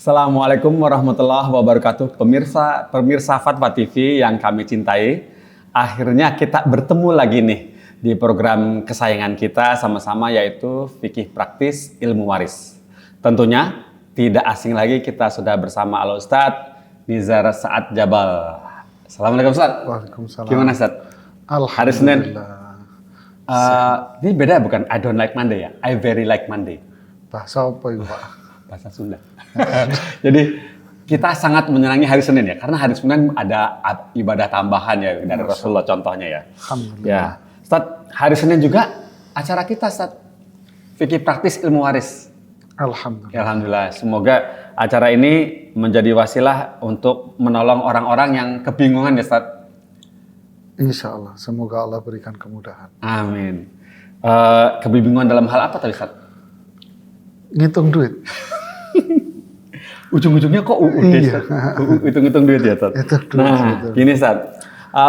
Assalamualaikum warahmatullahi wabarakatuh. Pemirsa Fatwa TV yang kami cintai. Akhirnya kita bertemu lagi nih di program kesayangan kita sama-sama, yaitu Fikih Praktis Ilmu Waris. Tentunya tidak asing lagi, kita sudah bersama Al Ustadz Nizar Saad Jabal. Assalamualaikum Ustadz. Waalaikumsalam. Gimana Ustadz? Hari Senin. Ini beda bukan? I don't like Monday ya? I very like Monday. Bahasa apa itu Pak? Bahasa Sunda. Jadi kita sangat menyenangi hari Senin ya, karena hari Senin ada ibadah tambahan ya dari Rasulullah contohnya ya. Alhamdulillah. Ya, Ustaz, hari Senin juga acara kita Ustaz, Fikih Praktis Ilmu Waris. Alhamdulillah. Ya, alhamdulillah. Semoga acara ini menjadi wasilah untuk menolong orang-orang yang kebingungan ya Ustaz. Insya Allah, semoga Allah berikan kemudahan. Amin. Kebingungan dalam hal apa tadi Ustaz? Ngitung duit. Ujung-ujungnya kok Iya. hitung-hitung duit ya, Tad? Nah, gini, Tad.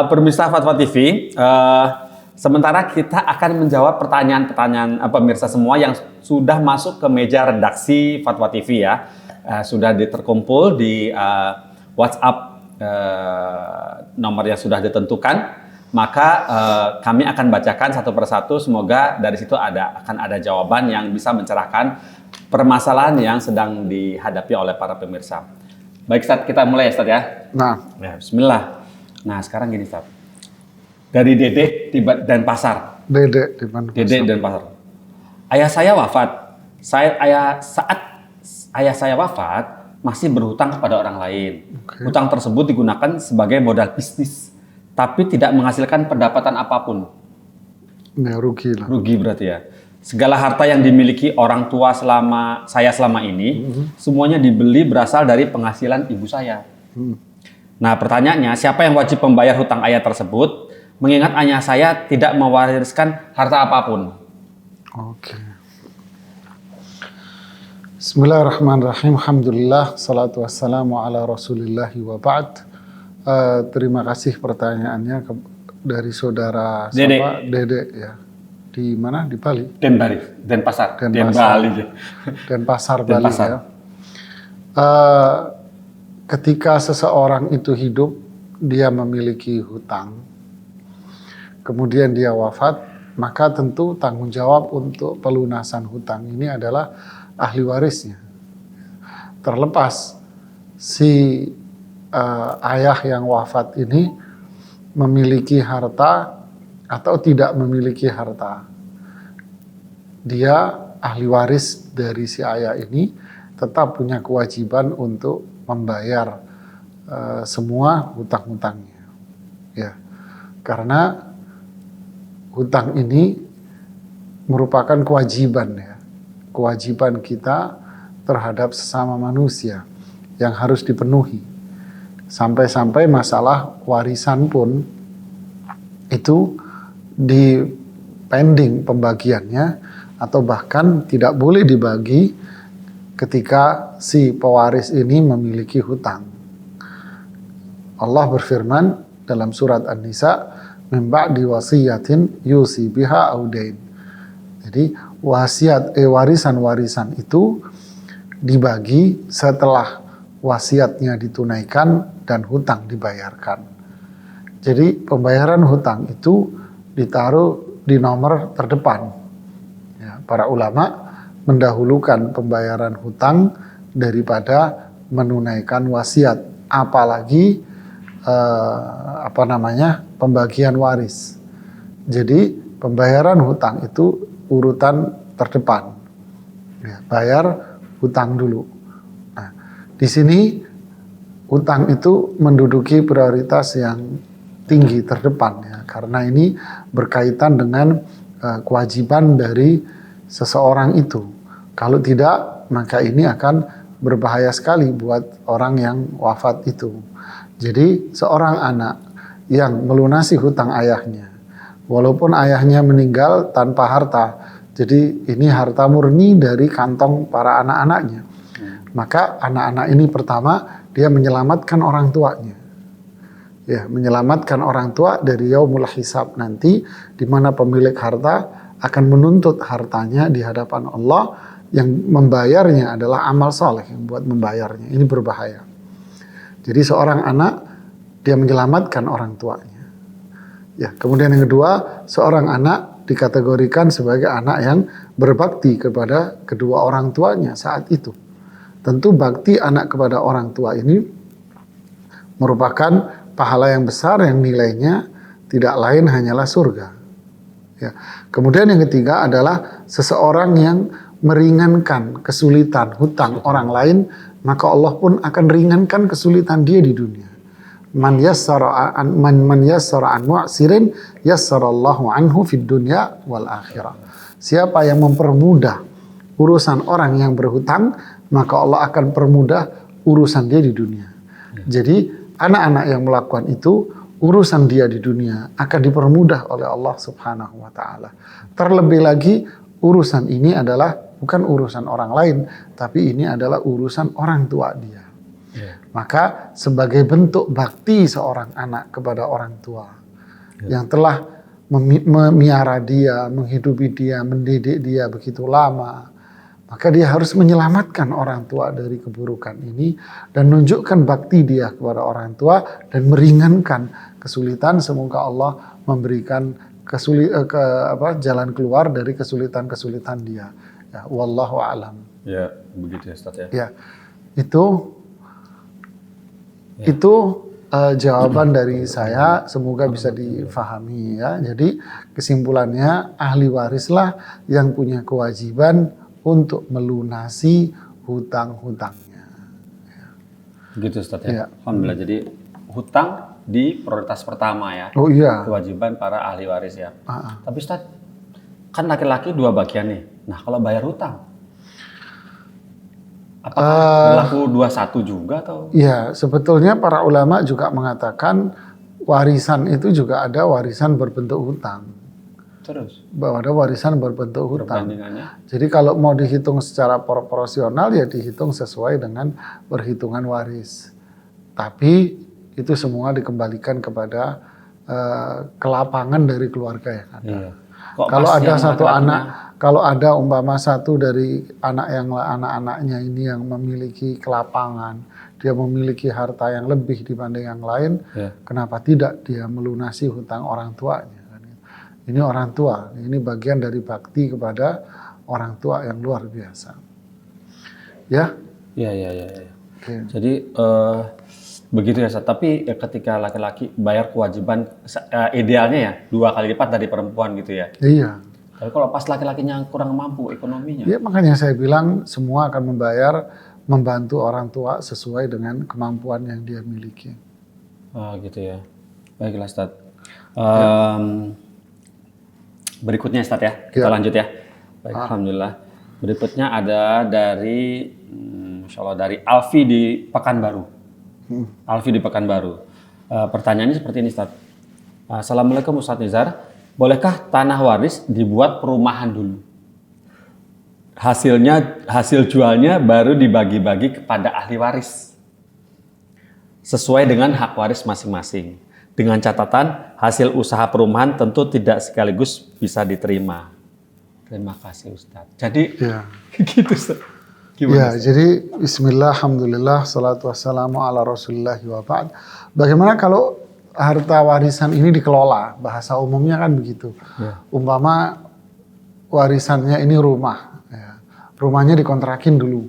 Pemirsa Fatwa TV, sementara kita akan menjawab pertanyaan-pertanyaan pemirsa semua yang sudah masuk ke meja redaksi Fatwa TV ya. Sudah terkumpul di WhatsApp nomor yang sudah ditentukan. Maka kami akan bacakan satu persatu, semoga dari situ akan ada jawaban yang bisa mencerahkan permasalahan yang sedang dihadapi oleh para pemirsa. Baik Ustaz, kita mulai ya Ustaz ya. Nah, Ya, bismillah. Nah sekarang gini Ustaz, dari Dede di Denpasar. Dede di mana? Dede Denpasar. Ayah saya wafat. Saat ayah saya wafat masih berhutang kepada orang lain. Oke. Hutang tersebut digunakan sebagai modal bisnis, tapi tidak menghasilkan pendapatan apapun. Ya, rugi lah. Rugi berarti ya. Segala harta yang dimiliki orang tua selama ini, semuanya dibeli berasal dari penghasilan ibu saya. Nah pertanyaannya, siapa yang wajib membayar hutang ayah tersebut? Mengingat ayah saya tidak mewariskan harta apapun. Oke. Bismillahirrahmanirrahim. Alhamdulillah. Salatu wassalamu ala rasulillahi wa ba'd. Terima kasih pertanyaannya dari saudara Dede. siapa? Dede ya. Di mana? Di Bali? Denpasar. Denpasar. Bali. Denpasar, Bali Denpasar. ya. Ketika seseorang itu hidup, dia memiliki hutang, kemudian dia wafat, maka tentu tanggung jawab untuk pelunasan hutang ini adalah ahli warisnya. Terlepas si ayah yang wafat ini memiliki harta atau tidak memiliki harta, dia ahli waris dari si ayah ini tetap punya kewajiban untuk membayar semua hutang-hutangnya, ya, karena hutang ini merupakan kewajiban ya, kewajiban kita terhadap sesama manusia yang harus dipenuhi. Sampai-sampai masalah warisan pun itu di pending pembagiannya, atau bahkan tidak boleh dibagi ketika si pewaris ini memiliki hutang. Allah berfirman dalam surat An-Nisa, min ba'di wasiyatin yusi biha audain. Jadi warisan-warisan itu dibagi setelah wasiatnya ditunaikan dan hutang dibayarkan. Jadi pembayaran hutang itu ditaruh di nomor terdepan. Ya, para ulama mendahulukan pembayaran hutang daripada menunaikan wasiat, apalagi pembagian waris. Jadi pembayaran hutang itu urutan terdepan. Ya, bayar hutang dulu. Nah, di sini hutang itu menduduki prioritas yang tinggi terdepan ya, karena ini berkaitan dengan kewajiban dari seseorang itu. Kalau tidak, maka ini akan berbahaya sekali buat orang yang wafat itu. Jadi seorang anak yang melunasi hutang ayahnya, walaupun ayahnya meninggal tanpa harta, jadi ini harta murni dari kantong para anak-anaknya, maka anak-anak ini pertama dia menyelamatkan orang tuanya. Ya, menyelamatkan orang tua dari yaumul hisab nanti, di mana pemilik harta akan menuntut hartanya di hadapan Allah yang membayarnya adalah amal soleh yang buat membayarnya. Ini berbahaya. Jadi seorang anak dia menyelamatkan orang tuanya. Ya, kemudian yang kedua, seorang anak dikategorikan sebagai anak yang berbakti kepada kedua orang tuanya saat itu. Tentu bakti anak kepada orang tua ini merupakan pahala yang besar yang nilainya tidak lain hanyalah surga. Ya. Kemudian yang ketiga adalah seseorang yang meringankan kesulitan hutang orang lain, maka Allah pun akan ringankan kesulitan dia di dunia. Man yassara an mu'sirin yassarallahu anhu fid dunya wal akhirah. Siapa yang mempermudah urusan orang yang berhutang, maka Allah akan permudah urusan dia di dunia. Jadi anak-anak yang melakukan itu, urusan dia di dunia akan dipermudah oleh Allah Subhanahu wa taala. Terlebih lagi urusan ini adalah bukan urusan orang lain, tapi ini adalah urusan orang tua dia. Maka sebagai bentuk bakti seorang anak kepada orang tua yang telah memiara dia, menghidupi dia, mendidik dia begitu lama, maka dia harus menyelamatkan orang tua dari keburukan ini dan menunjukkan bakti dia kepada orang tua dan meringankan kesulitan. Semoga Allah memberikan jalan keluar dari kesulitan-kesulitan dia. Ya, wallahu a'lam. Ya, begitu ya Ustaz ya. Ya, itu jawaban dari saya, semoga bisa difahami ya. Jadi kesimpulannya ahli warislah yang punya kewajiban untuk melunasi hutang-hutangnya. Gitu Ustaz ya. Ya. Alhamdulillah, jadi hutang di prioritas pertama ya. Oh iya. Kewajiban para ahli waris ya. Tapi Ustaz, kan laki-laki dua bagian nih. Nah, kalau bayar hutang apakah berlaku 21 juga atau? Ya, sebetulnya para ulama juga mengatakan warisan itu juga ada warisan berbentuk hutang. Terus? Bahwa ada warisan berbentuk hutang. Perbandingannya? Jadi kalau mau dihitung secara proporsional ya dihitung sesuai dengan perhitungan waris. Tapi itu semua dikembalikan kepada kelapangan dari keluarga yang ada. Iya. Kalau ada satu anak, kalau ada umpama satu dari anak-anaknya ini yang memiliki kelapangan, dia memiliki harta yang lebih dibanding yang lain, kenapa tidak dia melunasi hutang orang tuanya? Ini orang tua, ini bagian dari bakti kepada orang tua yang luar biasa. Ya? Iya. Okay. Jadi begitu ya Ustaz. Tapi ketika laki-laki bayar kewajiban idealnya ya 2 kali lipat dari perempuan gitu ya. Iya. Tapi kalau pas laki-lakinya kurang mampu ekonominya. Ya makanya saya bilang semua akan membantu orang tua sesuai dengan kemampuan yang dia miliki. Oh gitu ya. Baiklah Ustaz. Berikutnya Ustaz ya. Kita lanjut ya. Baik, alhamdulillah. Berikutnya ada dari insyaallah dari Alfi di Pekanbaru. Alfi di Pekanbaru. Pertanyaannya seperti ini Ustaz. Assalamualaikum Ustaz Nizar. Bolehkah tanah waris dibuat perumahan dulu? Hasil jualnya baru dibagi-bagi kepada ahli waris. Sesuai dengan hak waris masing-masing. Dengan catatan hasil usaha perumahan tentu tidak sekaligus bisa diterima. Terima kasih Ustaz. Jadi gitu Ustaz. Ya, jadi bismillah, alhamdulillah, salatu wassalamu ala rasulillah wa ba'd. Bagaimana kalau harta warisan ini dikelola? Bahasa umumnya kan begitu. Umpama warisannya ini rumah. Ya. Rumahnya dikontrakin dulu.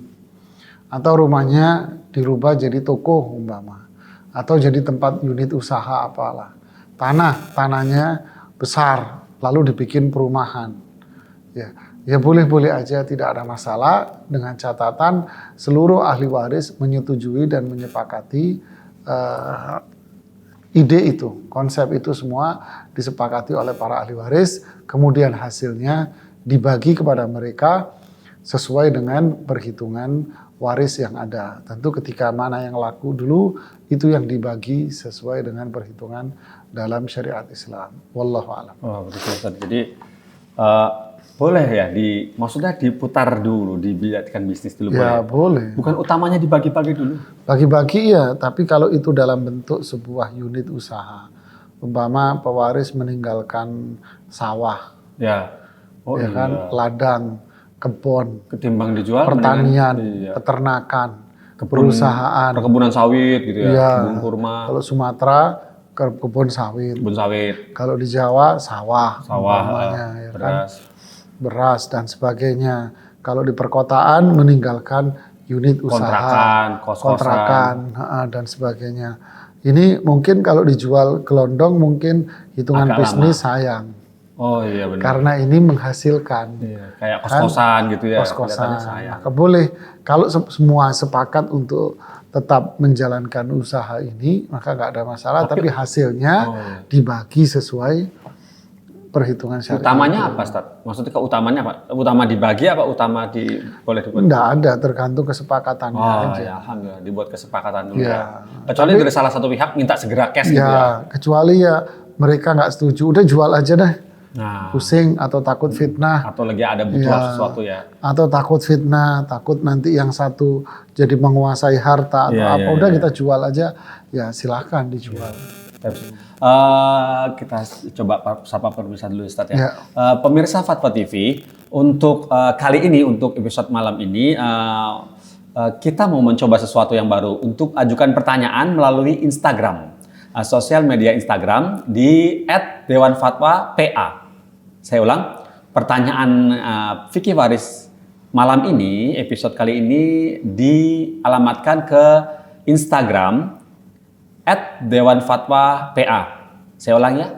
Atau rumahnya dirubah jadi toko umpama. Atau jadi tempat unit usaha apalah. Tanahnya besar, lalu dibikin perumahan. Ya boleh-boleh aja, tidak ada masalah, dengan catatan seluruh ahli waris menyetujui dan menyepakati ide itu, konsep itu semua disepakati oleh para ahli waris, kemudian hasilnya dibagi kepada mereka sesuai dengan perhitungan waris yang ada. Tentu ketika mana yang laku dulu, itu yang dibagi sesuai dengan perhitungan dalam syariat Islam. Wallahu a'lam. Oh, betul. Jadi boleh ya, maksudnya diputar dulu, dibiarkan bisnis dulu. Ya boleh. Bukan utamanya dibagi-bagi dulu. Bagi-bagi ya, tapi kalau itu dalam bentuk sebuah unit usaha, umpama pewaris meninggalkan sawah, ya, kan, ladang, kebun, Ketimbang dijual, pertanian, mendingan, iya. peternakan, Kebun- perusahaan. Perkebunan sawit gitu ya, Iya. kebun kurma, Kalau Sumatera kebun sawit. kebun sawit, Kalau di Jawa sawah, sawah, umpamanya, ya kan? beras. Beras dan sebagainya. Kalau di perkotaan meninggalkan unit usaha, Kontrakan, kos-kosan. kontrakan, dan sebagainya. Ini mungkin kalau dijual gelondong mungkin hitungan Agak bisnis sayang. Oh iya benar. Karena ini menghasilkan. Iya, kayak kos-kosan gitu ya. Kos-kosan. kelihatannya sayang. Maka boleh kalau semua sepakat untuk tetap menjalankan usaha ini, maka nggak ada masalah. Tapi hasilnya iya. dibagi sesuai perhitungan syariah. Utamanya apa, Ustaz? Maksudnya keutamanya apa? Utama dibagi apa utama boleh dibuat? Nggak ada, tergantung kesepakatannya Oh aja. ya, alhamdulillah dibuat kesepakatan dulu Ya. ya. Kecuali dari salah satu pihak minta segera cash gitu ya. Ya, kecuali ya mereka nggak setuju, udah jual aja deh. Nah, Pusing atau takut fitnah, atau lagi ada butuh Ya. sesuatu ya. atau takut fitnah, takut nanti yang satu jadi menguasai harta atau Iya, apa. iya, Udah iya. kita jual aja, ya silahkan dijual. Kita coba sapa pemirsa dulu Ustaz ya. Ya. Pemirsa Fatwa TV, untuk kali ini, untuk episode malam ini, kita mau mencoba sesuatu yang baru untuk ajukan pertanyaan melalui Instagram, sosial media Instagram di @dewanfatwa.pa. Saya ulang, pertanyaan Fikih Waris malam ini, episode kali ini dialamatkan ke Instagram @dewanfatwa.pa. Saya ulang ya,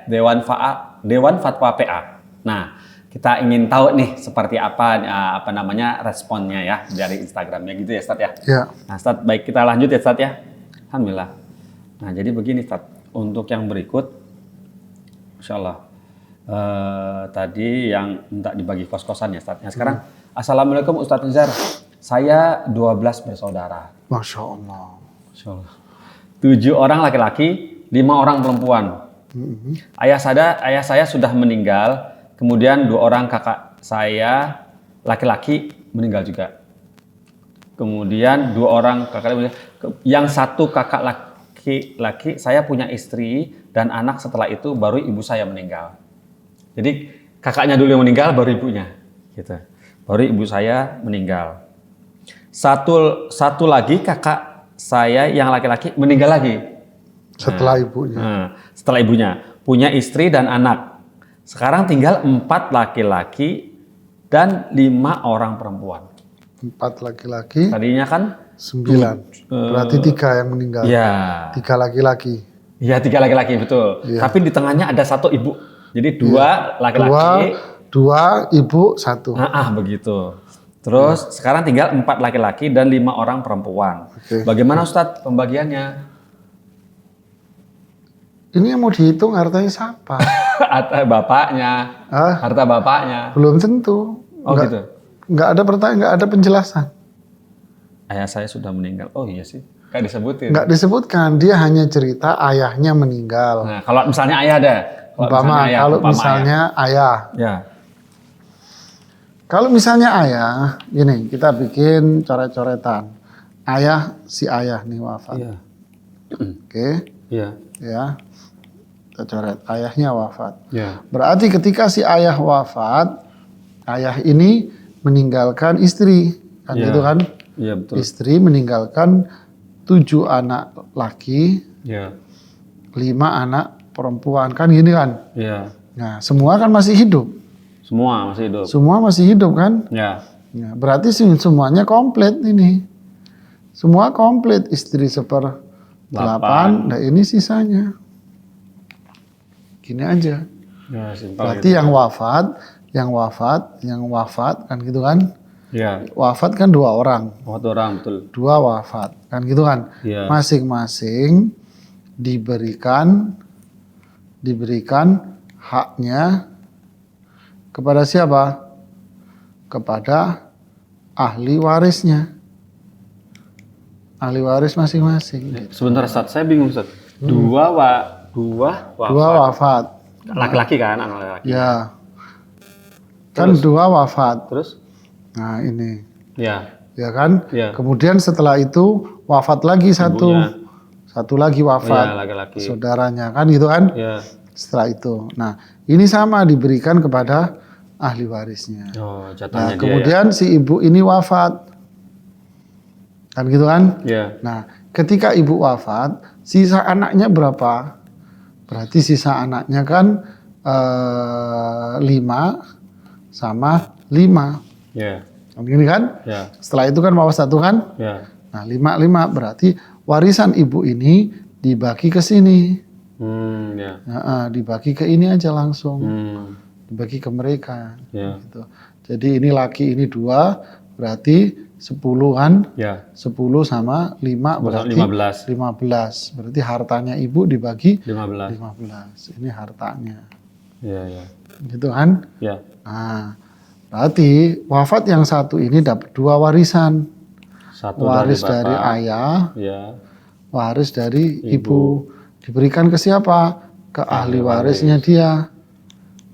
@dewanfatwa.pa. Nah, kita ingin tahu nih seperti apa namanya responnya ya dari Instagramnya gitu ya, Ustaz ya. Ya, Nah, Ustaz, baik kita lanjut ya, Ustaz ya. Alhamdulillah. Nah, jadi begini, Ustaz. Untuk yang berikut, Insya Allah. Tadi yang minta dibagi kos-kosan ya, Ustaz. Nah, sekarang, Assalamualaikum Ustaz Nizar. Saya 12 bersaudara. Masya Allah. Masya Allah. 7 orang laki-laki, 5 orang perempuan. Ayah saya sudah meninggal, kemudian 2 orang kakak saya laki-laki meninggal juga. Kemudian 2 orang kakak meninggal. Yang satu kakak laki-laki saya punya istri dan anak, setelah itu baru ibu saya meninggal. Jadi kakaknya dulu yang meninggal, baru ibunya. Gitu. Baru ibu saya meninggal. Satu lagi kakak saya yang laki-laki meninggal lagi. Setelah ibunya. Nah, setelah ibunya punya istri dan anak. Sekarang tinggal 4 laki-laki dan 5 orang perempuan. 4 laki-laki, Tadinya kan 9. Berarti 3 yang meninggal. ya, 3 laki-laki. ya 3 laki-laki betul. Iya. Tapi di tengahnya ada 1 ibu. Jadi 2 laki-laki. 2 ibu, 1. Begitu. Terus sekarang tinggal 4 laki-laki dan 5 orang perempuan. Oke. Bagaimana Ustadz pembagiannya? Ini yang mau dihitung hartanya siapa? Harta bapaknya. Hah? Harta bapaknya. Belum tentu. Oh Nggak- gitu. Nggak ada pertanyaan, nggak ada penjelasan. Ayah saya sudah meninggal. Oh iya sih. Kayak disebutin. Nggak disebutkan. Dia hanya cerita ayahnya meninggal. Nah, kalau misalnya ayah ada. Kalau misalnya ayah. Ya. Kalau misalnya ayah, gini kita bikin coret-coretan. Ayah, si ayah nih wafat. Iya. Oke, Iya. ya. Kita coret. Ayahnya wafat. Iya. Berarti ketika si ayah wafat, ayah ini meninggalkan istri. Kan Iya. gitu kan? Iya betul. Istri meninggalkan 7 anak laki, Iya. 5 anak perempuan. Kan gini kan? Iya. Nah, semua kan masih hidup. Semua masih hidup. Semua masih hidup kan? Ya. Ya, berarti semuanya komplit ini. Semua komplit. Istri 1/8, nah ini sisanya. Gini aja. Ya, simpel Berarti yang wafat kan gitu kan? Ya. Wafat kan 2 orang. 4 orang betul. 2 wafat kan gitu kan? Iya. Masing-masing diberikan haknya kepada siapa? Kepada ahli warisnya. Ahli waris masing-masing. Sebentar Ustaz, saya bingung Ustaz. Dua wafat. 2 wafat. Laki-laki kan, anak laki-laki. Ya. Kan 2 wafat. Terus? Nah, ini. Ya. Ya kan? Ya. Kemudian setelah itu wafat lagi satu. Ibunya. Satu lagi wafat. Iya, laki-laki. Saudaranya kan gitu kan? Ya. Setelah itu. Nah, ini sama diberikan kepada ahli warisnya. Oh, Nah, jatahnya dia kemudian si ibu ini wafat. Kan gitu kan? ya. Nah, ketika ibu wafat, sisa anaknya berapa? Berarti sisa anaknya kan 5 sama 5. Ya. Gini kan? Ya. Setelah itu kan wafat 1 kan? Ya. Nah, 5 berarti warisan ibu ini dibagi ke sini. Ya. Nah, dibagi ke ini aja langsung. Dibagi ke mereka. Ya. Gitu. Jadi ini laki ini 2, berarti 10 kan? Ya. 10 sama 5 berarti 15. Berarti hartanya ibu dibagi 15. 15. Ini hartanya. Ya, ya. Gitu kan? Ya. Nah, berarti wafat yang satu ini dapat 2 warisan. Satu Waris dari dari bapak. ayah, Ya. waris dari ibu. Diberikan ke siapa? Ke ahli warisnya dia.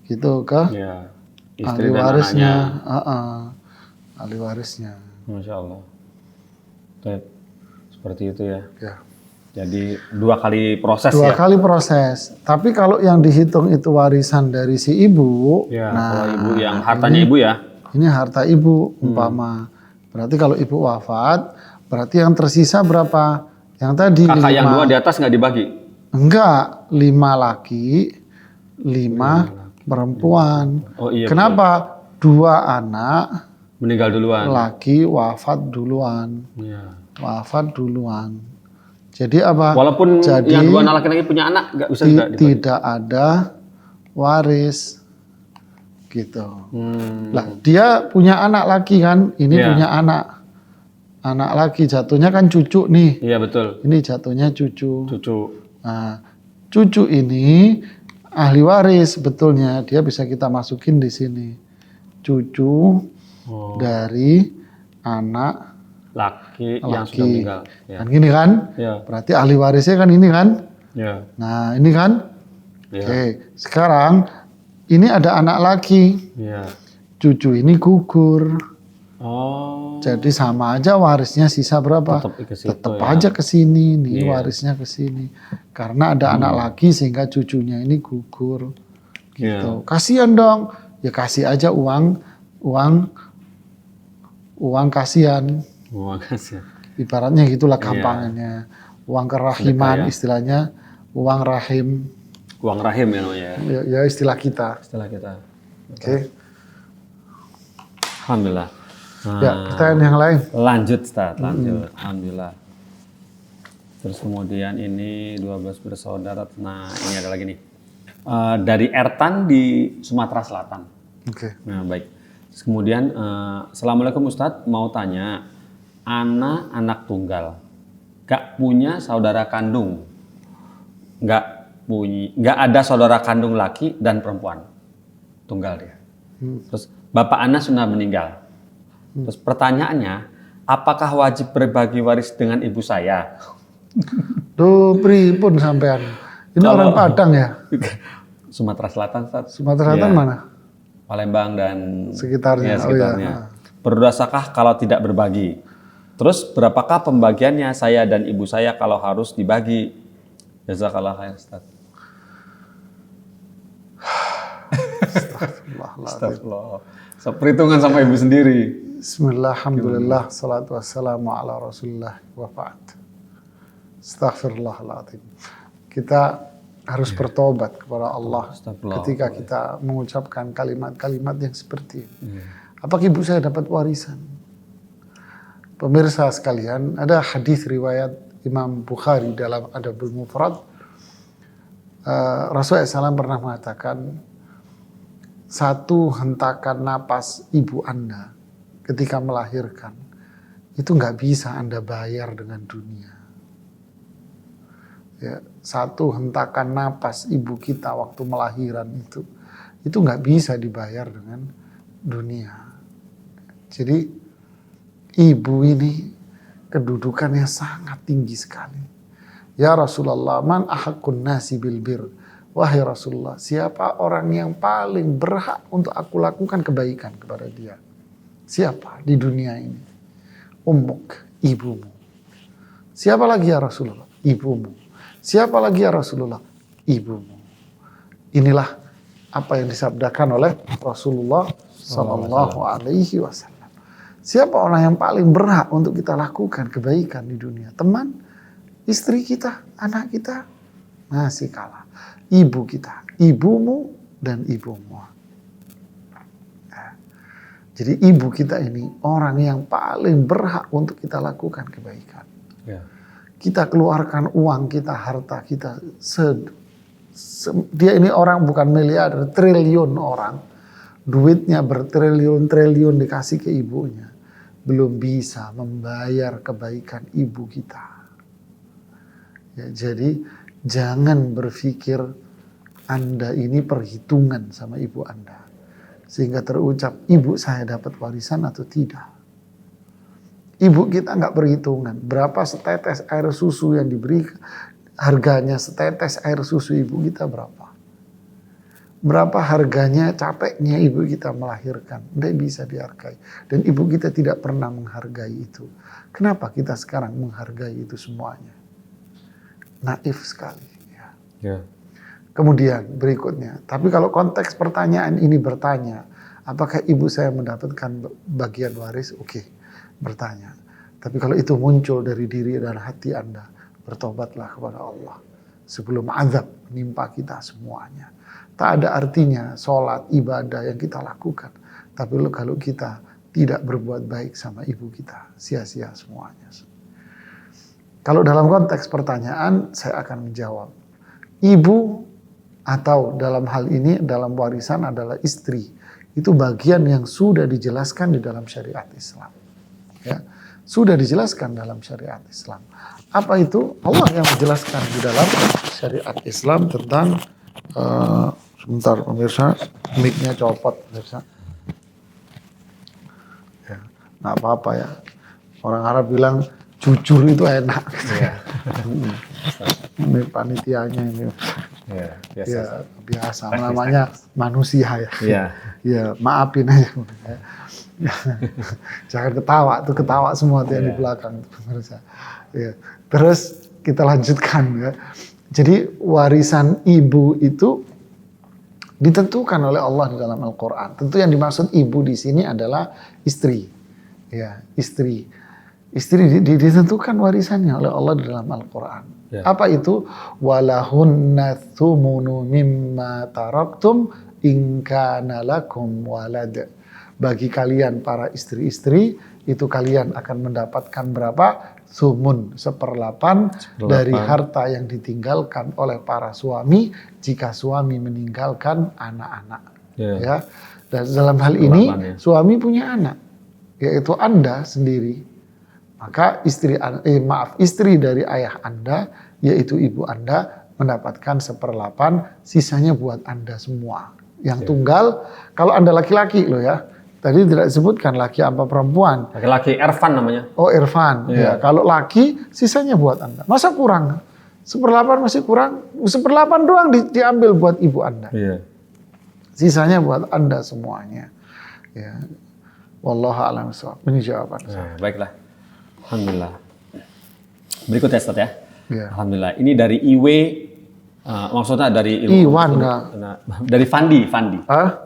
Gitu ke Ya. ahli Istri dan warisnya. anaknya. Ahli warisnya. Masya Allah. Baik. Seperti itu ya. Ya. Jadi 2 kali proses 2 ya. kali proses. Tapi kalau yang dihitung itu warisan dari si ibu, Ya, nah kalau ibu yang hartanya ibu ya. ini harta ibu umpama. Berarti kalau ibu wafat, berarti yang tersisa berapa? Yang tadi Kakak 5. yang 2 di atas nggak dibagi? Enggak, 5 laki, 5 perempuan. Oh iya. Kenapa? 2 anak Meninggal duluan. laki wafat duluan. Ya. Wafat duluan. Jadi apa? Walaupun Jadi, yang 2 anak laki-laki punya anak nggak bisa juga dibagi. tidak ada waris. Gitu. Lah, dia punya anak laki kan? Ini Iya. punya anak. Anak laki jatuhnya kan cucu nih. Iya betul. Ini jatuhnya cucu. Cucu. Nah, cucu ini ahli waris sebetulnya, dia bisa kita masukin di sini. Cucu dari anak Laki yang sudah laki. meninggal. Ya. Kan gini kan? Ya. Berarti ahli warisnya kan ini kan? Ya. Nah, ini kan? Ya. Oke, sekarang ini ada anak laki. Ya. Cucu ini gugur. Oh. Jadi sama aja warisnya sisa berapa? Tetap ke situ Tetap ya. aja ke sini nih, Iya. warisnya ke sini. Karena ada anak laki sehingga cucunya ini gugur. Iya. Gitu. Kasihan dong. Ya kasih aja uang kasihan. Wah, kasih. Ibaratnya gitulah Iya. gampangannya. Uang kerahiman Sedekah ya. istilahnya, uang rahim. Uang rahim ya namanya. Ya istilah kita. Setelah kita. Oke. Alhamdulillah. Nah, Ya, pertanyaan yang lain. lanjut Ustaz, lanjut. Alhamdulillah. Terus kemudian ini 12 bersaudara. Nah, ini ada lagi nih. Dari Ertan di Sumatera Selatan. Oke. Nah, baik. Terus kemudian, Assalamualaikum Ustadz, mau tanya, anak tunggal, gak punya saudara kandung, gak ada saudara kandung laki dan perempuan, tunggal dia. Terus bapak anak sudah meninggal. Terus pertanyaannya, apakah wajib berbagi waris dengan ibu saya? Duh, pripun sampean. Ini orang Padang ya? Sumatera Selatan, Ustadz. Sumatera Selatan Iya. mana? Palembang dan Sekitarnya. ya, sekitarnya. Berdosakah kalau tidak berbagi? Terus berapakah pembagiannya saya dan ibu saya kalau harus dibagi? Jazakallah khair, Ustaz. Astagfirullah. Perhitungan sama ibu sendiri. Bismillah, alhamdulillah, salatu wassalamu ala rasulullah wa ba'd. Astaghfirullahaladzim. Kita harus bertobat kepada Allah ketika kita mengucapkan kalimat-kalimat yang seperti ini. Apakah ibu saya dapat warisan? Pemirsa sekalian, ada hadis riwayat Imam Bukhari dalam Adabul Mufrad. Rasulullah SAW pernah mengatakan, satu hentakan napas ibu Anda ketika melahirkan, itu nggak bisa Anda bayar dengan dunia. Ya, satu hentakan napas ibu kita waktu melahiran itu nggak bisa dibayar dengan dunia. Jadi ibu ini kedudukannya sangat tinggi sekali. Ya Rasulullah, man ahaqqun nasi bil bir. Wahai Rasulullah, siapa orang yang paling berhak untuk aku lakukan kebaikan kepada dia? Siapa di dunia ini? Ummuk, ibumu. Siapa lagi ya Rasulullah? Ibumu. Siapa lagi ya Rasulullah? Ibumu. Inilah apa yang disabdakan oleh Rasulullah Sallallahu alaihi wasallam. Siapa orang yang paling berhak untuk kita lakukan kebaikan di dunia? Teman, istri kita, anak kita, masih kalah. Ibu kita, ibumu dan ibumu. Jadi ibu kita ini orang yang paling berhak untuk kita lakukan kebaikan. Ya. Kita keluarkan uang kita, harta kita. Dia ini orang bukan miliarder, triliun orang. Duitnya bertriliun-triliun dikasih ke ibunya. Belum bisa membayar kebaikan ibu kita. Ya, jadi jangan berpikir Anda ini perhitungan sama ibu Anda. Sehingga terucap, ibu saya dapat warisan atau tidak. Ibu kita nggak perhitungan. Berapa setetes air susu yang diberi, harganya setetes air susu ibu kita berapa. Berapa harganya capeknya ibu kita melahirkan. Tidak bisa dihargai. Dan ibu kita tidak pernah menghargai itu. Kenapa kita sekarang menghargai itu semuanya? Naif sekali. Ya. Kemudian berikutnya, tapi kalau konteks pertanyaan ini bertanya, apakah ibu saya mendapatkan bagian waris? Oke, bertanya. Tapi kalau itu muncul dari diri dan hati Anda, bertobatlah kepada Allah sebelum azab menimpa kita semuanya. Tak ada artinya sholat, ibadah yang kita lakukan. Tapi kalau kita tidak berbuat baik sama ibu kita, sia-sia semuanya. Kalau dalam konteks pertanyaan, saya akan menjawab. Ibu atau dalam hal ini dalam warisan adalah istri. Itu bagian yang sudah dijelaskan di dalam syariat Islam. Ya, sudah dijelaskan dalam syariat Islam. Apa itu? Allah yang menjelaskan di dalam syariat Islam tentang sebentar pemirsa, mic-nya copot pemirsa. Ya, nggak apa-apa ya. Orang Arab bilang jujur itu enak. Gitu. Ya. Ini panitianya ini. Ya, biasa. Namanya manusia ya. Ya, maafin aja. Ya. Jangan ketawa, tuh ketawa semua tuh yang di belakang. Ya. Terus kita lanjutkan ya. Jadi warisan ibu itu ditentukan oleh Allah di dalam Al-Quran. Tentu yang dimaksud ibu di sini adalah istri. Ya, istri. Istri ditentukan warisannya oleh Allah di dalam Al-Quran. Ya. Apa itu? Walahunna thumunu mimma taraktum in kana lakum walad. Bagi kalian para istri-istri, itu kalian akan mendapatkan berapa? Thumun, 1/8 dari harta yang ditinggalkan oleh para suami jika suami meninggalkan anak-anak. Ya. Dan dalam hal ini suami punya anak, yaitu Anda sendiri. Maka istri dari ayah Anda, yaitu ibu Anda, mendapatkan 1/8, sisanya buat Anda semua. Yang tunggal, kalau Anda laki-laki loh ya, tadi tidak disebutkan laki apa perempuan. Laki-laki, Irfan namanya. Oh Irfan, ya. Kalau laki, sisanya buat Anda. Masa kurang? 1/8 masih kurang, 1/8 doang diambil buat ibu Anda. Sisanya buat Anda semuanya. Ya. Wallahu a'lam bishawab. Ini jawaban. Baiklah. Alhamdulillah. Berikutnya Ustaz ya. Alhamdulillah. Ini dari Iwe, maksudnya dari Iwan dari Fandi.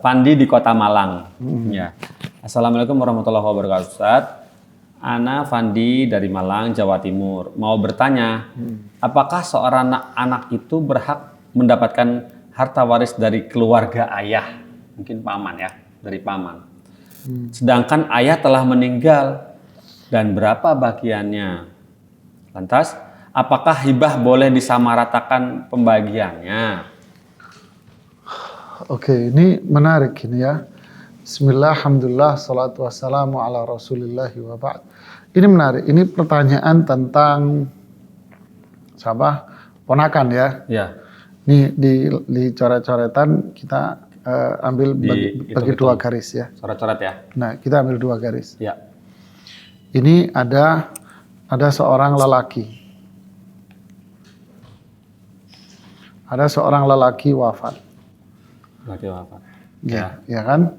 Fandi di Kota Malang. Ya. Assalamualaikum warahmatullahi wabarakatuh Ustaz. Ana Fandi dari Malang, Jawa Timur. Mau bertanya, apakah seorang anak itu berhak mendapatkan harta waris dari keluarga ayah? Mungkin paman ya, dari paman. Sedangkan ayah telah meninggal. Dan berapa bagiannya? Lantas, apakah hibah boleh disamaratakan pembagiannya? Oke, ini menarik ini ya. Bismillah, alhamdulillah, salatu wassalamu ala rasulillahi wa ba'd. Ini menarik, ini pertanyaan tentang siapa? Ponakan ya. Ini di coret-coretan kita ambil bagi 2 garis ya. Coret-coret ya. Nah, kita ambil 2 garis. Ya. Ini ada seorang lelaki. Ada seorang lelaki wafat. Ya kan?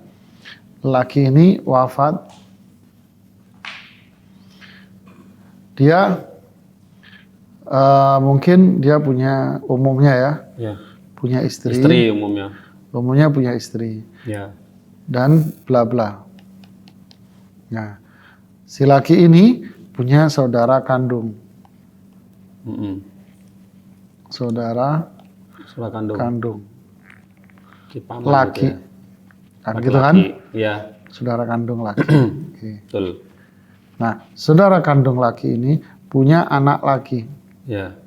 Lelaki ini wafat. Dia mungkin dia punya umumnya ya. Punya istri. Istri umumnya. Umumnya punya istri. Ya. dan bla bla. Nah, si laki ini punya saudara kandung. Saudara kandung. Laki. Gitu ya. Kan gitu kan? Iya. Saudara kandung laki. Oke. Betul. Nah, saudara kandung laki ini punya anak laki. Ya.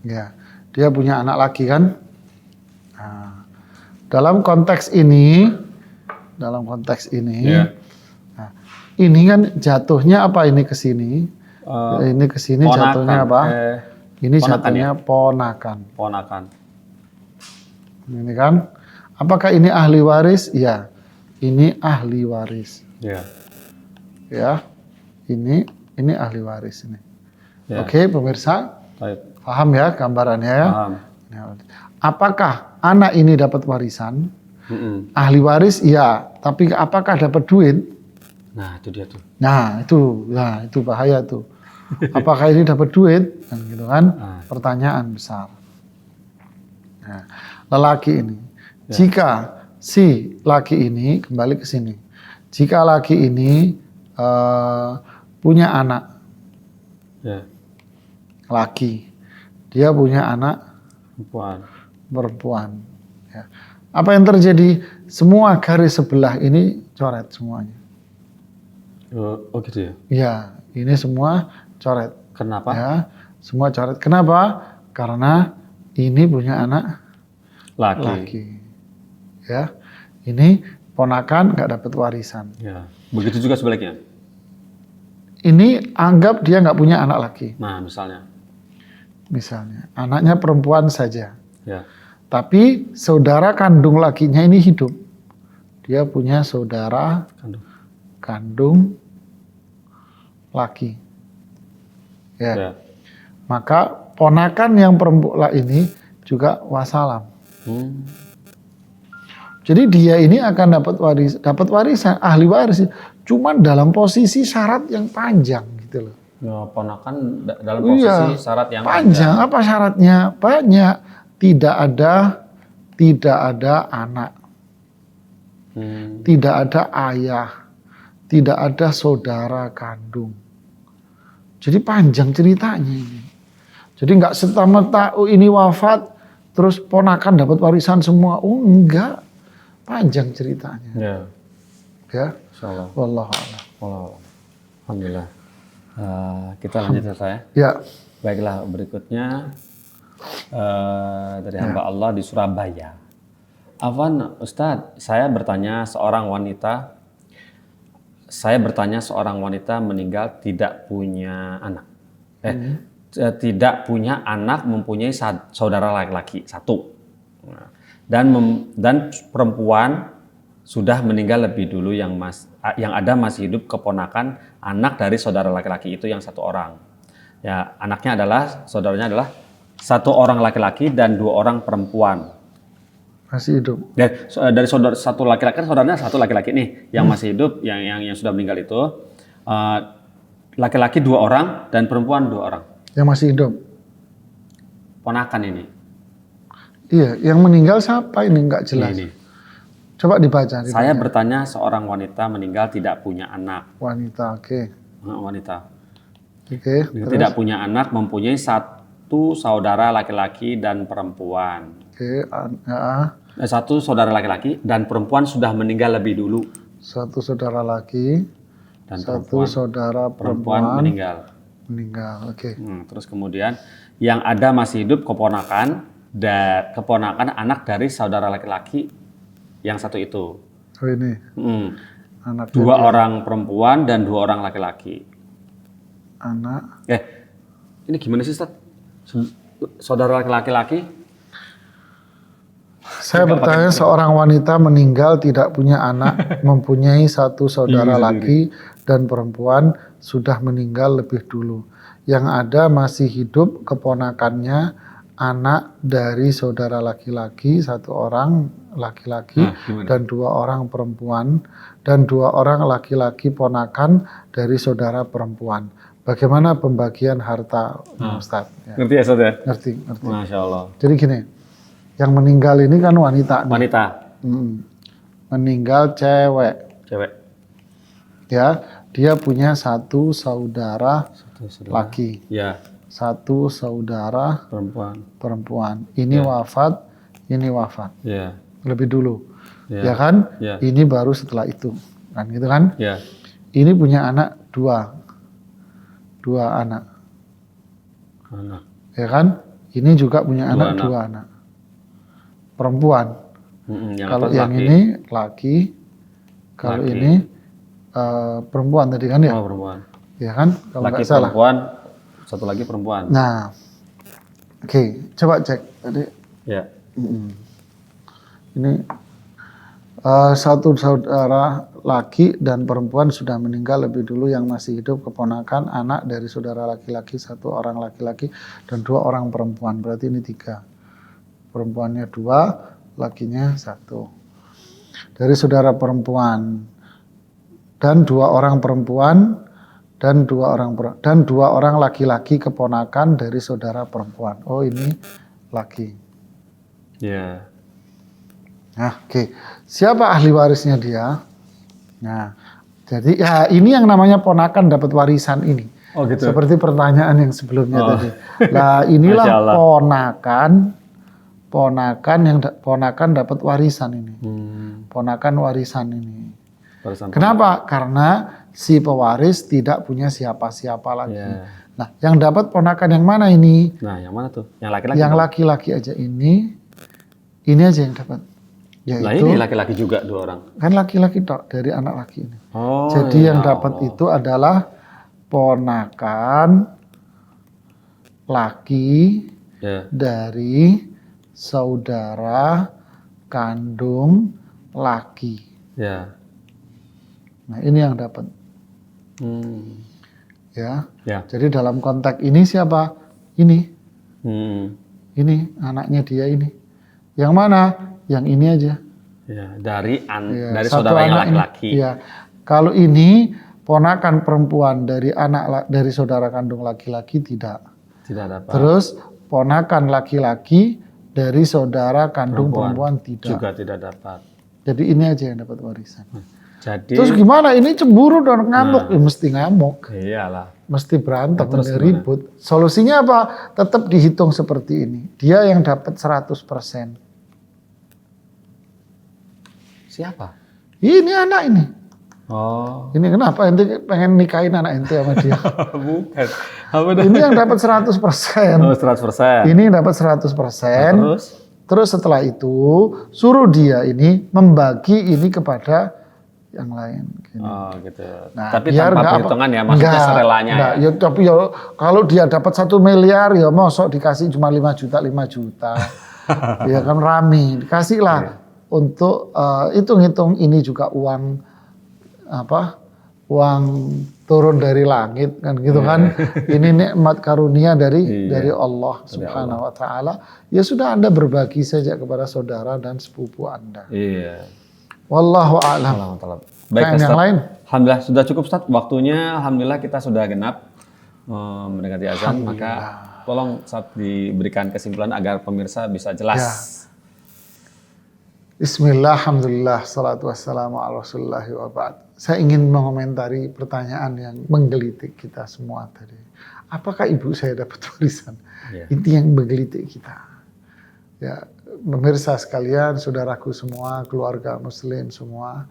Ya, dia punya anak laki kan? Nah, dalam konteks ini, Ya. nah, ini kan jatuhnya apa ini ke sini? Ini ke sini jatuhnya apa? Ini ponakan jatuhnya ya? ponakan. Ini kan? Apakah ini ahli waris? Ya, ini ahli waris. Ya. Ya, ini ahli waris ini. Ya. Oke, pemirsa, Baik. paham ya gambarannya ya? Paham. Apakah anak ini dapat warisan? Ahli waris, iya. Tapi apakah dapat duit? Nah, itu dia tuh. Nah, itu bahaya tuh. Apakah ini dapat duit? Kan gitu kan? Pertanyaan besar. Nah, lelaki ini. Jika si laki ini kembali ke sini. Jika laki ini punya anak. Ya. Laki. Dia punya anak perempuan. Ya. Apa yang terjadi? Semua garis sebelah ini coret semuanya. Oh gitu ya? Ya, ini semua coret. Kenapa? Ya, semua coret. Kenapa? Karena ini punya anak laki. Ya, ini ponakan nggak dapat warisan. Ya. Begitu juga sebaliknya. Ini anggap dia nggak punya anak laki. Nah, misalnya. Anaknya perempuan saja. Ya. Tapi saudara kandung lakinya ini hidup. Dia punya saudara kandung laki. Ya. Maka ponakan yang perempuan ini juga wassalam. Jadi dia ini akan dapat warisan, ahli waris. Cuman dalam posisi syarat yang panjang gitu loh. Ya, ponakan dalam posisi syarat yang panjang. Apa syaratnya? Banyak. Tidak ada anak. Tidak ada ayah. Tidak ada saudara kandung. Jadi panjang ceritanya ini. Jadi nggak serta-merta ini wafat terus ponakan dapat warisan semua. Oh enggak. Panjang ceritanya. Ya. Insyaallah. Wallahu a'lam. Alhamdulillah. Kita lanjut ya saya. Ya. Baiklah, berikutnya dari hamba Allah di Surabaya. Afwan Ustadz, saya bertanya seorang wanita meninggal tidak punya anak. Tidak punya anak, mempunyai saudara laki-laki satu. Dan perempuan sudah meninggal lebih dulu yang ada masih hidup keponakan anak dari saudara laki-laki itu yang satu orang. Ya, saudaranya adalah satu orang laki-laki dan 2 orang perempuan. Masih hidup. Dari saudara satu laki-laki kan saudaranya satu laki-laki nih yang masih hidup, yang sudah meninggal itu laki-laki 2 orang dan perempuan 2 orang. Yang masih hidup. Ponakan ini. Iya, yang meninggal siapa ini nggak jelas. Ini. Coba dibaca. Saya bertanya seorang wanita meninggal tidak punya anak. Wanita, oke. Wanita. Oke. Tidak punya anak, mempunyai satu saudara laki-laki dan perempuan. Oke. Satu saudara laki-laki dan perempuan sudah meninggal lebih dulu. Satu saudara laki dan satu saudara perempuan meninggal. Oke. Terus kemudian yang ada masih hidup keponakan anak dari saudara laki-laki yang satu itu. Oh ini. Anaknya 2 orang perempuan dan 2 orang laki-laki. Anak. Ini gimana sih, Ustaz? Saudara laki-laki? Saya bertanya seorang wanita meninggal tidak punya anak, mempunyai satu saudara laki dan perempuan sudah meninggal lebih dulu. Yang ada masih hidup keponakannya anak dari saudara laki-laki, 1 orang laki-laki dan 2 orang perempuan dan 2 orang laki-laki ponakan dari saudara perempuan. Bagaimana pembagian harta, Ustaz? Ya. Ngerti ya, Ustaz ya? Ngerti. Masya Allah. Jadi gini, yang meninggal ini kan wanita. Wanita. meninggal cewek. Cewek. Ya, dia punya satu saudara laki. Ya. Satu saudara perempuan. Ini wafat, ini wafat. Ya. Lebih dulu. Ya kan? Ya. Ini baru setelah itu. Kan gitu kan? Ya. Ini punya anak dua anak. Ya kan? Ini juga punya dua anak. Perempuan. Kalau yang laki. ini laki, kalau ini perempuan tadi kan ya? Oh, perempuan. Ya kan? Kalau Laki nggak salah. perempuan, satu lagi perempuan. Nah, oke, coba cek tadi. Ya. Ini satu saudara laki dan perempuan sudah meninggal lebih dulu, yang masih hidup keponakan anak dari saudara laki-laki, satu orang laki-laki dan dua orang perempuan. Berarti ini 3. Perempuannya 2, lakinya 1. Dari saudara perempuan dan 2 orang perempuan dan 2 orang laki-laki keponakan dari saudara perempuan. Oh, ini laki. Ya. Nah, oke. Siapa ahli warisnya dia? Nah, jadi ya ini yang namanya ponakan dapat warisan ini. Oh, gitu. Seperti pertanyaan yang sebelumnya tadi. Nah, inilah ponakan dapat warisan ini. Ponakan warisan ini. Kenapa? Karena si pewaris tidak punya siapa-siapa lagi. Nah, yang dapat ponakan yang mana ini? Nah, yang mana tuh? Yang laki-laki? Yang laki-laki aja ini aja yang dapat. Yaitu, nah, ini laki-laki juga 2 orang. Kan laki-laki dari anak laki ini. Oh, jadi yang dapat itu adalah ponakan laki dari saudara kandung laki. Ya. Nah, ini yang dapat. Ya. Jadi dalam konteks ini siapa? Ini. Ini anaknya dia ini. Yang mana? Yang ini aja. Ya, dari saudaranya laki-laki. Ya. Kalau ini ponakan perempuan dari saudara kandung laki-laki tidak dapat. Terus ponakan laki-laki dari saudara kandung perempuan tidak. Juga tidak dapat. Jadi ini aja yang dapat warisan. Jadi terus gimana? Ini cemburu dan ngamuk. Ya, mesti ngamuk. Iyalah. Mesti berantem, ribut. Solusinya apa? Tetap dihitung seperti ini. Dia yang dapat 100%. Siapa? Ini anak ini. Oh. Ini kenapa ente pengen nikahin anak ente sama dia? Bukan. Ini yang dapat 100%. Oh, 100%. Ini dapat 100%. Terus setelah itu suruh dia ini membagi ini kepada yang lain. Gini. Oh, gitu. Nah, tapi tanpa perhitungan ya, maksudnya serelanya. Ya, tapi ya kalau dia dapat 1 miliar ya mosok dikasih cuma 5 juta. Ya kan rame, dikasihlah. Untuk hitung-hitung ini juga uang turun dari langit kan gitu kan. Ini nikmat karunia dari Allah Subhanahu wa taala. Ya sudah, Anda berbagi saja kepada saudara dan sepupu Anda. Iya. Wallahu a'lam. Baik, yang lain. Alhamdulillah sudah cukup, Ustaz. Waktunya alhamdulillah kita sudah genap mendekati azan, maka tolong Ustaz diberikan kesimpulan agar pemirsa bisa jelas. Ya. Bismillah, alhamdulillah, salatu wassalamu ala rasulillahi wa ba'd. Saya ingin mengomentari pertanyaan yang menggelitik kita semua tadi. Apakah ibu saya dapat warisan? Itu yang menggelitik kita. Ya, pemirsa sekalian, saudaraku semua, keluarga muslim semua,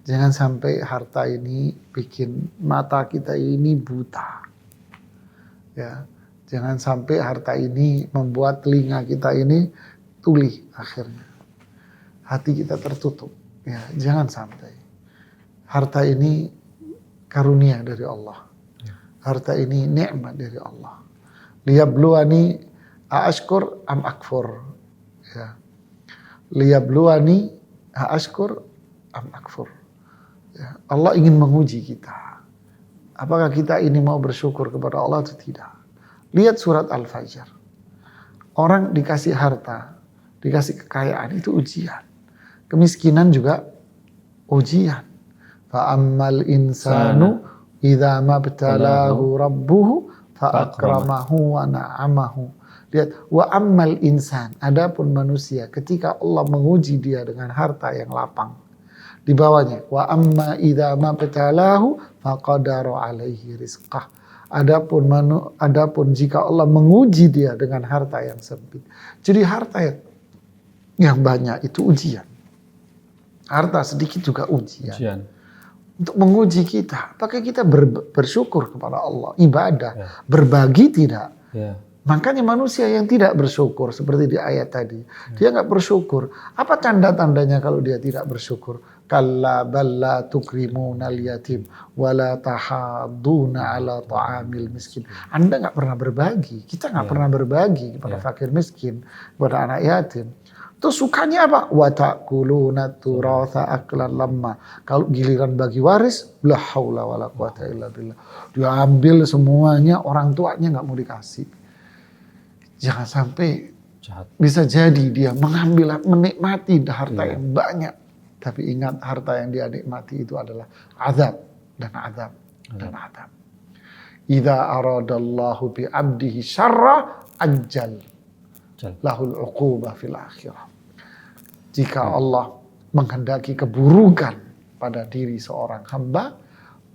jangan sampai harta ini bikin mata kita ini buta. Ya, jangan sampai harta ini membuat telinga kita ini tuli akhirnya. Hati kita tertutup. Ya, jangan sampai. Harta ini karunia dari Allah. Harta ini nikmat dari Allah. Liyabluwani a'ashkur am akfur. Ya. Liyabluwani a'ashkur am akfur. Ya. Allah ingin menguji kita. Apakah kita ini mau bersyukur kepada Allah atau tidak? Lihat surat Al-Fajr. Orang dikasih harta, dikasih kekayaan, itu ujian. Kemiskinan juga ujian. Fa'ammal insanu idza mabtalahu rabbuhu fa'akramahu wa na'amahu. Lihat, wa ammal insan, adapun manusia ketika Allah menguji dia dengan harta yang lapang. Di bawahnya, wa amma idza mabtalahu faqadara alaihi rizqah. Adapun jika Allah menguji dia dengan harta yang sempit. Jadi harta yang banyak itu ujian. Harta sedikit juga ujian. Untuk menguji kita, apakah kita bersyukur kepada Allah, ibadah, berbagi tidak? Makanya manusia yang tidak bersyukur, seperti di ayat tadi, dia nggak bersyukur. Apa tanda-tandanya kalau dia tidak bersyukur? Kalla balla tukrimunal yatim wala tahadduna ala ta'amil miskin. Anda nggak pernah berbagi, kita nggak pernah berbagi kepada fakir miskin, kepada anak yatim. Terus sukanya apa? Wa ta'kuluna turatha aklan lamma. Kalau giliran bagi waris, la haula wala quwata illa billah. Dia ambil semuanya, orang tuanya nggak mau dikasih. Jangan sampai bisa jadi dia menikmati harta yang banyak. Tapi ingat, harta yang dia nikmati itu adalah azab dan azab dan azab. Idza aradallahu bi 'abdihi syarra ajjal lahul 'uqubah fil akhirah. Jika Allah menghendaki keburukan pada diri seorang hamba,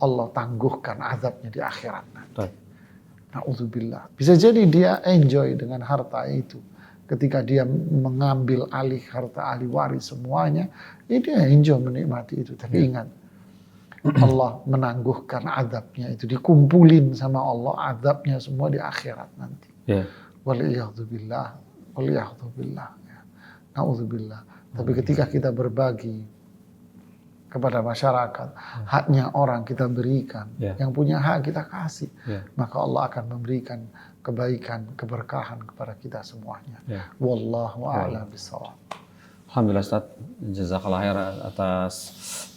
Allah tangguhkan azabnya di akhirat nanti. Na'udzubillah. Bisa jadi dia enjoy dengan harta itu. Ketika dia mengambil alih harta ahli waris semuanya, dia enjoy menikmati itu. Tapi ingat, Allah menangguhkan azabnya itu. Dikumpulin sama Allah azabnya semua di akhirat nanti. Waliyahzubillah. Waliyahzubillah. Na'udzubillah. Tapi ketika kita berbagi kepada masyarakat, haknya orang kita berikan, yang punya hak kita kasih, maka Allah akan memberikan kebaikan, keberkahan kepada kita semuanya. Wallahu a'lam bishawab. Alhamdulillah Ustaz, jazakallah khair atas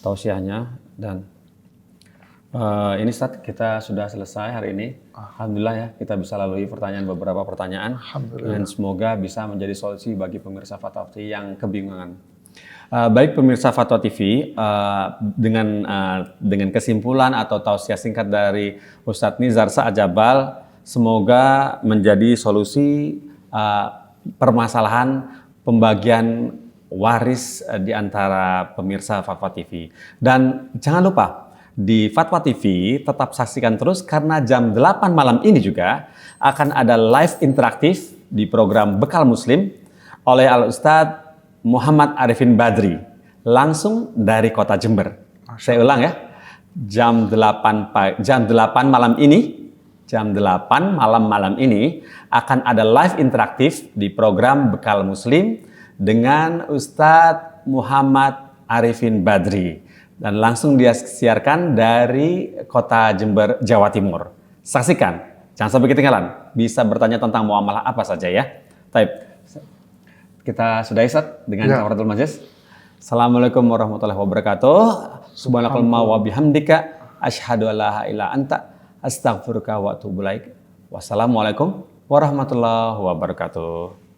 tausiahnya. Dan ini Ustaz, kita sudah selesai hari ini. Alhamdulillah ya, kita bisa lalui beberapa pertanyaan. Dan semoga bisa menjadi solusi bagi pemirsa Fatwa TV yang kebingungan. Baik pemirsa Fatwa TV, dengan kesimpulan atau tausiah singkat dari Ustadz Nizar Sa'ajabal, semoga menjadi solusi permasalahan pembagian waris di antara pemirsa Fatwa TV. Dan jangan lupa, di Fatwa TV tetap saksikan terus karena jam 8 malam ini juga akan ada live interaktif di program Bekal Muslim oleh Al-Ustadz Muhammad Arifin Badri, langsung dari kota Jember. Saya ulang ya, jam 8 malam ini, malam ini akan ada live interaktif di program Bekal Muslim dengan Ustadz Muhammad Arifin Badri. Dan langsung dia siarkan dari kota Jember, Jawa Timur. Saksikan, jangan sampai ketinggalan. Bisa bertanya tentang muamalah apa saja ya. Baik. Kita sudah Ustaz dengan kafaratul majlis. Assalamualaikum warahmatullahi wabarakatuh. Subhanakallahumma wa bihamdika asyhadu an la ilaha illa anta astaghfiruka wa atubu ilaik. Wassalamualaikum warahmatullahi wabarakatuh.